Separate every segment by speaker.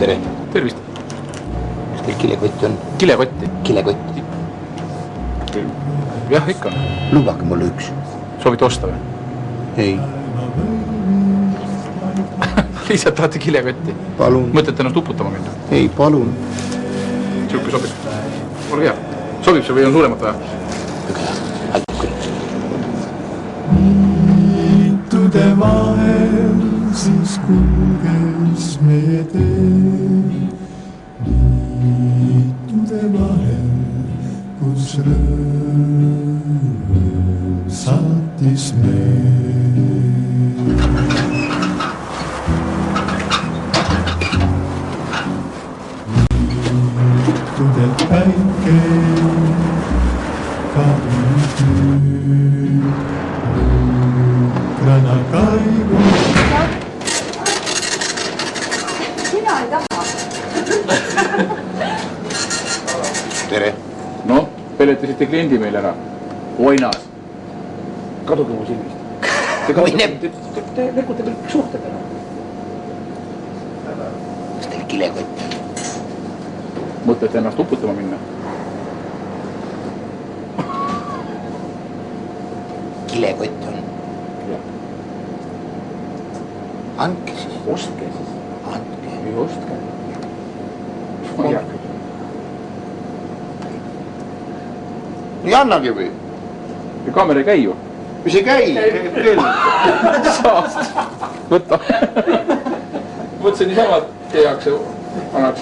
Speaker 1: tere.
Speaker 2: Tervist.
Speaker 1: Kas teil kilekott on?
Speaker 2: Kilekotti.
Speaker 1: Kilekott.
Speaker 2: Jah, ikka on.
Speaker 1: Lubage mulle üks.
Speaker 2: Soovite osta või?
Speaker 1: Ei.
Speaker 2: Lihtsalt tahate kilekotti.
Speaker 1: Palun.
Speaker 2: Mõtlete ennast uputama minna?
Speaker 1: Ei, palun.
Speaker 2: Siuke sobib. Ole hea. Sobib see või on suuremat vaja?
Speaker 1: Väga hea. Aitab küll.
Speaker 3: Niitude vahel siis kulges meie tee. Niitude vahel, kus rõõm saatis meid. Niitude päike kavitud nukrana kaivu.
Speaker 4: Sina ei taha.
Speaker 1: Tere.
Speaker 2: No, peletasite kliendi meil ära. Oinas. Kaduge mu silmist. Te lekute küll suhted ära.
Speaker 1: Kas teil kilekott on?
Speaker 2: Mõtlete ennast uputama minna?
Speaker 1: Kilekott on.
Speaker 2: Jah.
Speaker 1: Andke siis.
Speaker 2: Ostke siis.
Speaker 1: Andke.
Speaker 2: Ei ostke. Ma ei hakka.
Speaker 1: Ei annagi või?
Speaker 2: Ja kaamera ei käi ju.
Speaker 1: Mis ei käi? Küll.
Speaker 2: Saast. Võtta. Mõtlesin niisama heaks ja annaks...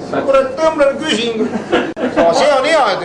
Speaker 1: Kurat, tõmblen küsin. See on hea, et